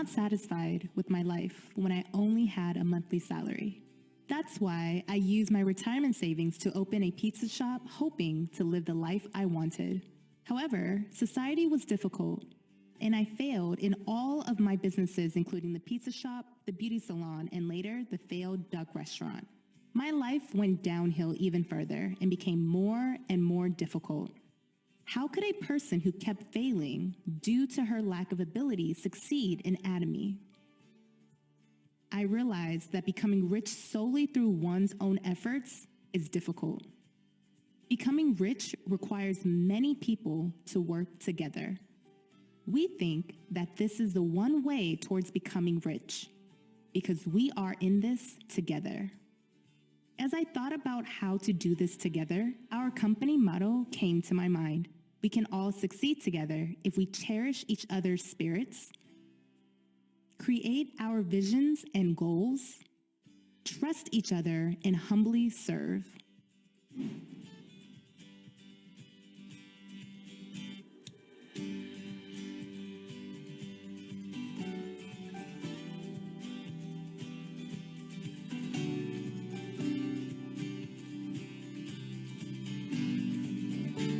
not satisfied with my life when I only had a monthly salary. That's why I used my retirement savings to open a pizza shop, hoping to live the life I wanted. However, society was difficult, and I failed in all of my businesses, including the pizza shop, the beauty salon, and later the failed duck restaurant. My life went downhill even further and became more and more difficult. How could a person who kept failing due to her lack of ability succeed in Atomy? I realized that becoming rich solely through one's own efforts is difficult. Becoming rich requires many people to work together. We think that this is the one way towards becoming rich, because we are in this together. As I thought about how to do this together, our company motto came to my mind. We can all succeed together if we cherish each other's spirits, create our visions and goals, trust each other, and humbly serve.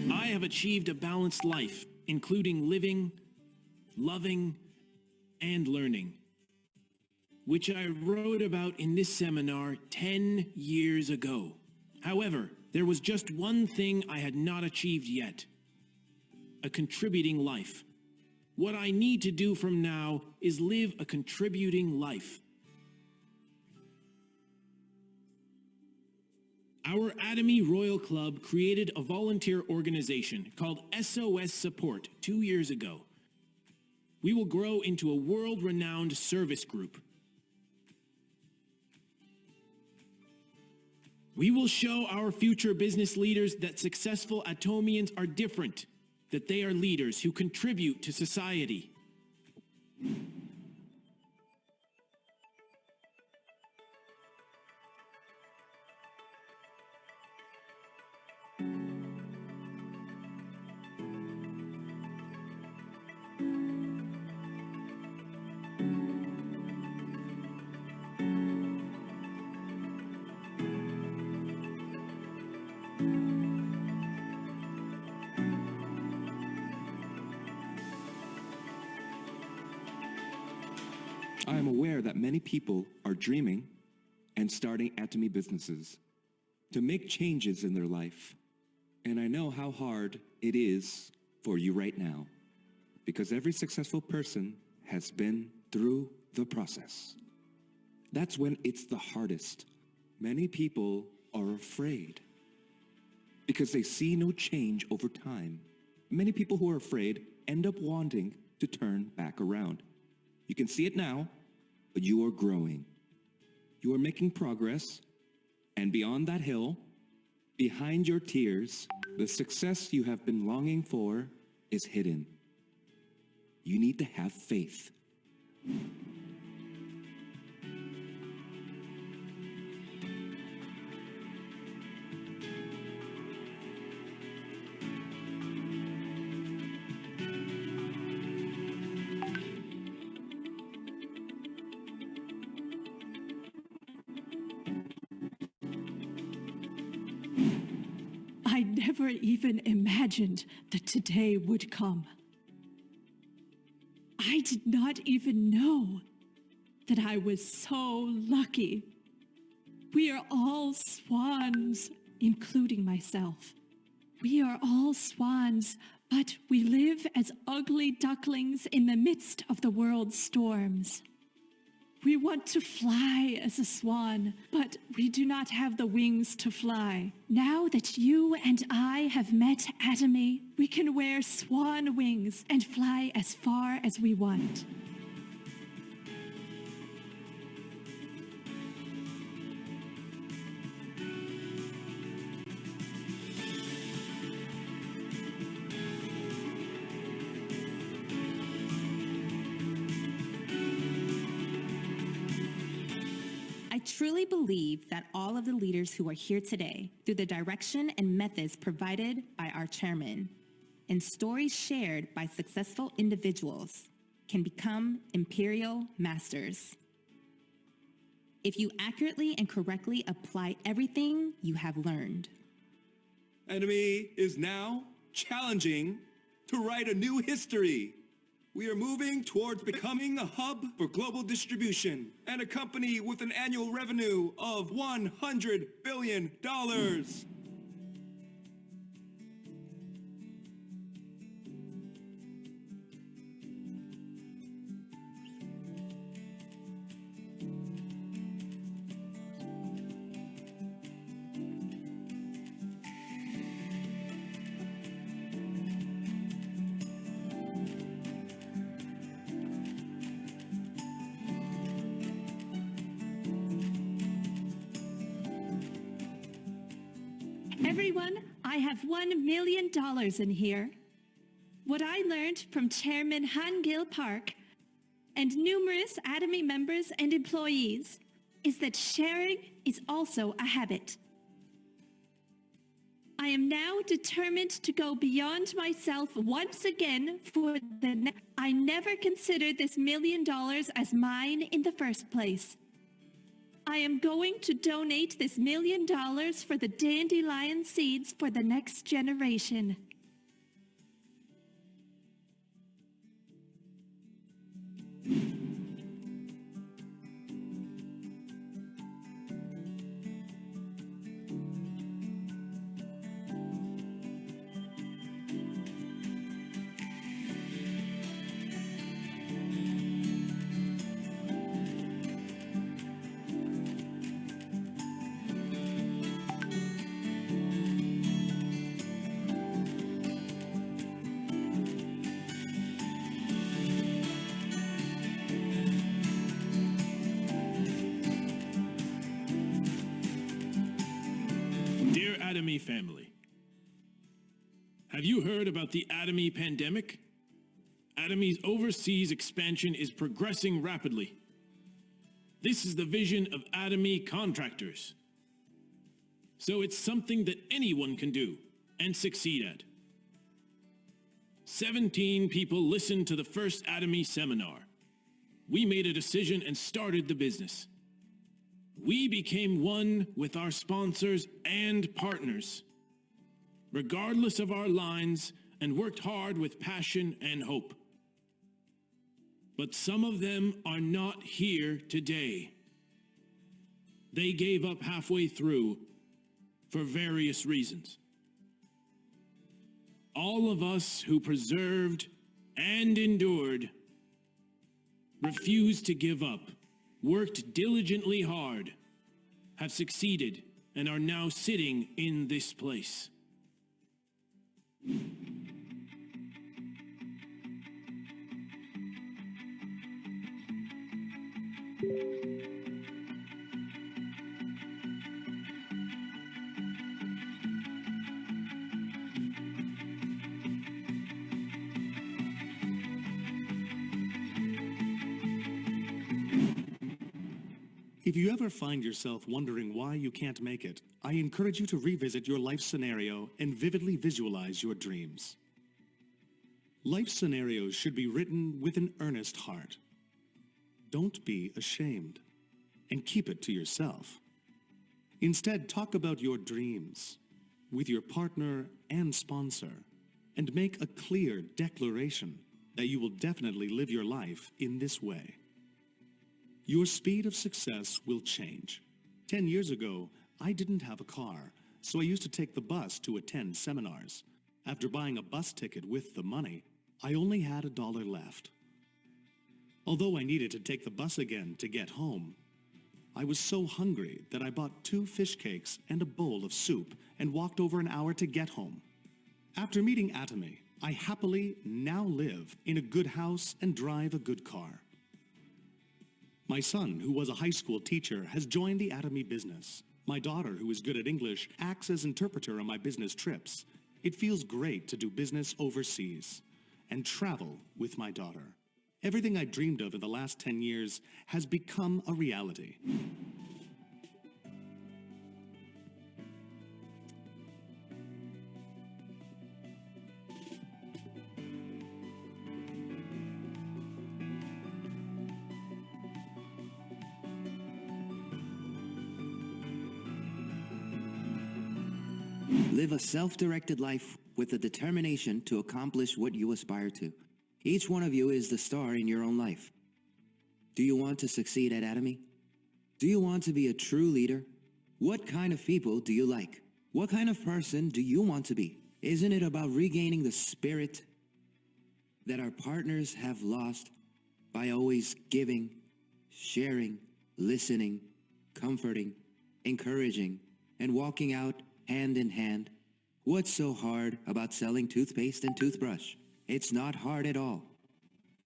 I have achieved a balanced life, including living, loving, and learning, which I wrote about in this seminar 10 years ago. However, there was just one thing I had not achieved yet: a contributing life. What I need to do from now is live a contributing life. Our Atomy Royal Club created a volunteer organization called SOS Support 2 years ago. We will grow into a world-renowned service group. We will show our future business leaders that successful Atomians are different, that they are leaders who contribute to society. I am aware that many people are dreaming and starting Atomy businesses to make changes in their life. And I know how hard it is for you right now, because every successful person has been through the process. That's when it's the hardest. Many people are afraid because they see no change over time. Many people who are afraid end up wanting to turn back around. You can see it now, but you are growing. You are making progress, and beyond that hill, behind your tears, the success you have been longing for is hidden. You need to have faith. I never even imagined that today would come. I did not even know that I was so lucky. We are all swans, including myself. We are all swans, but we live as ugly ducklings in the midst of the world's storms. We want to fly as a swan, but we do not have the wings to fly. Now that you and I have met Atomy, we can wear swan wings and fly as far as we want. I truly believe that all of the leaders who are here today, through the direction and methods provided by our chairman and stories shared by successful individuals, can become Imperial Masters. If you accurately and correctly apply everything you have learned. Atomy is now challenging to write a new history. We are moving towards becoming a hub for global distribution and a company with an annual revenue of $100 billion. Everyone, I have $1 million in here. What I learned from Chairman Gil Park and numerous Atomy members and employees is that sharing is also a habit. I am now determined to go beyond myself once again for the I never considered this $1 million as mine in the first place. I am going to donate this $1 million for the dandelion seeds for the next generation. Dear Atomy family, have you heard about the Atomy pandemic? Atomy's overseas expansion is progressing rapidly. This is the vision of Atomy contractors. So it's something that anyone can do and succeed at. 17 people listened to the first Atomy seminar. We made a decision and started the business. We became one with our sponsors and partners, regardless of our lines, and worked hard with passion and hope. But some of them are not here today. They gave up halfway through for various reasons. All of us who persevered and endured, refused to give up, worked diligently hard, have succeeded, and are now sitting in this place. If you ever find yourself wondering why you can't make it, I encourage you to revisit your life scenario and vividly visualize your dreams. Life scenarios should be written with an earnest heart. Don't be ashamed, and keep it to yourself. Instead, talk about your dreams with your partner and sponsor, and make a clear declaration that you will definitely live your life in this way. Your speed of success will change. 10 years ago, I didn't have a car, so I used to take the bus to attend seminars. After buying a bus ticket with the money, I only had $1 left. Although I needed to take the bus again to get home, I was so hungry that I bought 2 fish cakes and a bowl of soup and walked over an hour to get home. After meeting Atomy, I happily now live in a good house and drive a good car. My son, who was a high school teacher, has joined the Atomy business. My daughter, who is good at English, acts as interpreter on my business trips. It feels great to do business overseas and travel with my daughter. Everything I dreamed of in the last 10 years has become a reality. Live a self-directed life with a determination to accomplish what you aspire to. Each one of you is the star in your own life. Do you want to succeed at Atomy? Do you want to be a true leader? What kind of people do you like? What kind of person do you want to be? Isn't it about regaining the spirit that our partners have lost by always giving, sharing, listening, comforting, encouraging, and walking out hand in hand? What's so hard about selling toothpaste and toothbrush? It's not hard at all.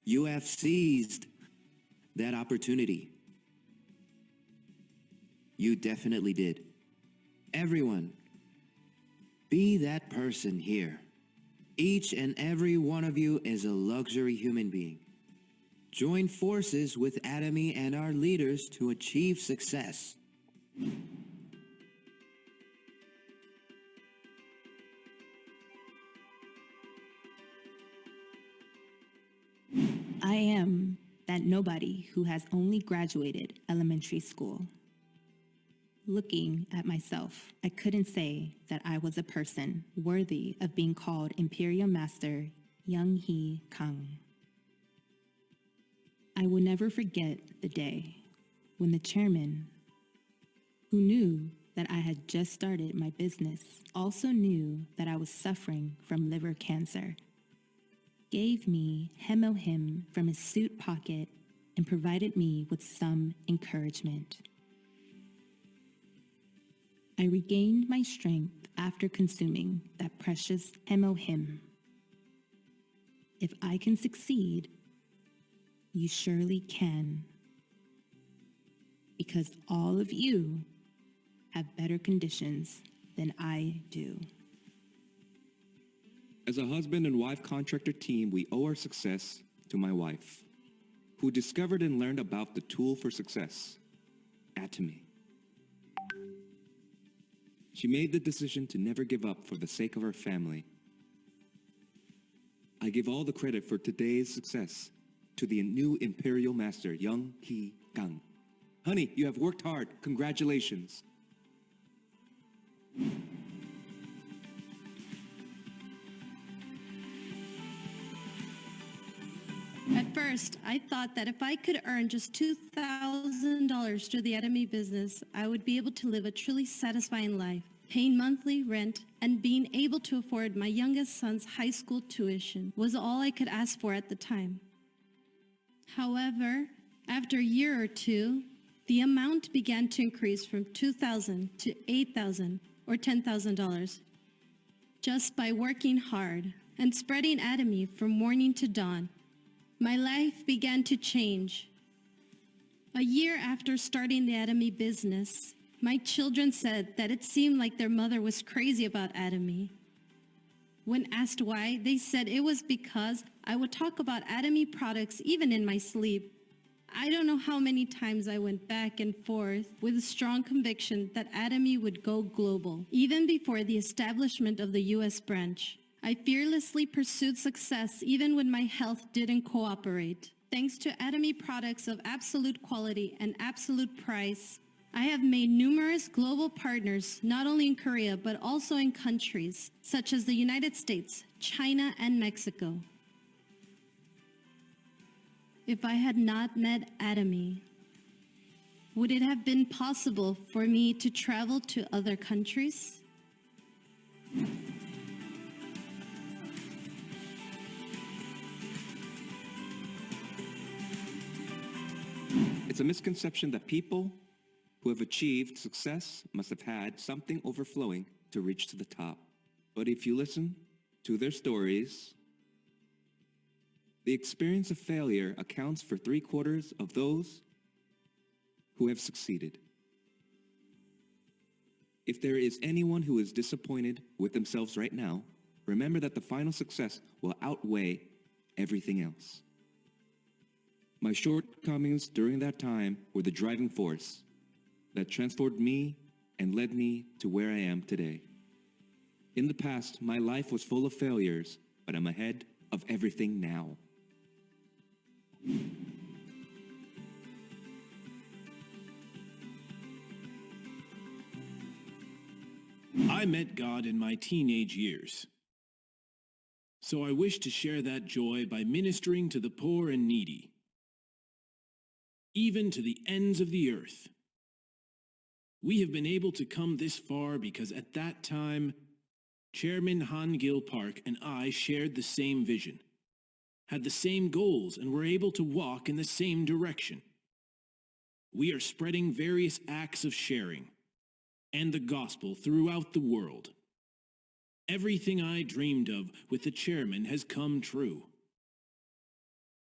You have seized that opportunity. You definitely did. Everyone, be that person here. Each and every one of you is a luxury human being. Join forces with Atomy and our leaders to achieve success. I am that nobody who has only graduated elementary school. Looking at myself, I couldn't say that I was a person worthy of being called Imperial Master Young Hee Kang. I will never forget the day when the chairman, who knew that I had just started my business, also knew that I was suffering from liver cancer, gave me him from his suit pocket and provided me with some encouragement. I regained my strength after consuming that precious him. If I can succeed, you surely can. Because all of you have better conditions than I do. As a husband and wife contractor team, we owe our success to my wife, who discovered and learned about the tool for success, Atomy. She made the decision to never give up for the sake of her family. I give all the credit for today's success to the new Imperial Master, Young Hee Kang. Honey, you have worked hard. Congratulations. At first, I thought that if I could earn just $2,000 through the Atomy business, I would be able to live a truly satisfying life, paying monthly rent and being able to afford my youngest son's high school tuition was all I could ask for at the time. However, after a year or two, the amount began to increase from $2,000 to $8,000 or $10,000. Just by working hard and spreading Atomy from morning to dawn, my life began to change. A year after starting the Atomy business, my children said that it seemed like their mother was crazy about Atomy. When asked why, they said it was because I would talk about Atomy products even in my sleep. I don't know how many times I went back and forth with a strong conviction that Atomy would go global, even before the establishment of the U.S. branch. I fearlessly pursued success even when my health didn't cooperate. Thanks to Atomy products of absolute quality and absolute price, I have made numerous global partners not only in Korea but also in countries such as the United States, China, and Mexico. If I had not met Atomy, would it have been possible for me to travel to other countries? It's a misconception that people who have achieved success must have had something overflowing to reach to the top. But if you listen to their stories, the experience of failure accounts for 3/4 of those who have succeeded. If there is anyone who is disappointed with themselves right now, remember that the final success will outweigh everything else. My shortcomings during that time were the driving force that transformed me and led me to where I am today. In the past, my life was full of failures, but I'm ahead of everything now. I met God in my teenage years. So I wish to share that joy by ministering to the poor and needy, even to the ends of the earth. We have been able to come this far because at that time, Chairman Gil Park and I shared the same vision, had the same goals, and were able to walk in the same direction. We are spreading various acts of sharing and the gospel throughout the world. Everything I dreamed of with the chairman has come true.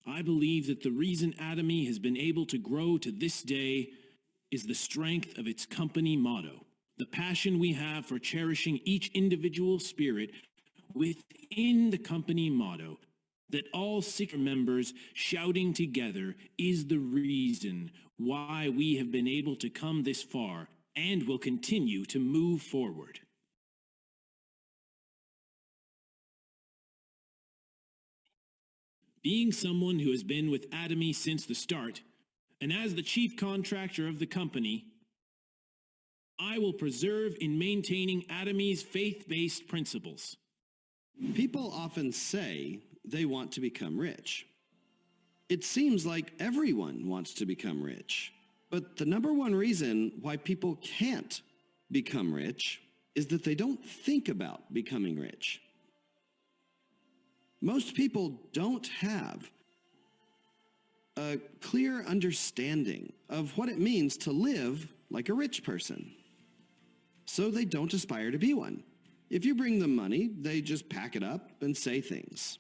I believe that the reason Atomy has been able to grow to this day is the strength of its company motto, the passion we have for cherishing each individual spirit within the company motto, that all 6 members shouting together is the reason why we have been able to come this far and will continue to move forward. Being someone who has been with Atomy since the start, and as the chief contractor of the company, I will preserve in maintaining Atomy's faith-based principles. People often say they want to become rich. It seems like everyone wants to become rich. But the number one reason why people can't become rich is that they don't think about becoming rich. Most people don't have a clear understanding of what it means to live like a rich person. So they don't aspire to be one. If you bring them money, they just pack it up and say things.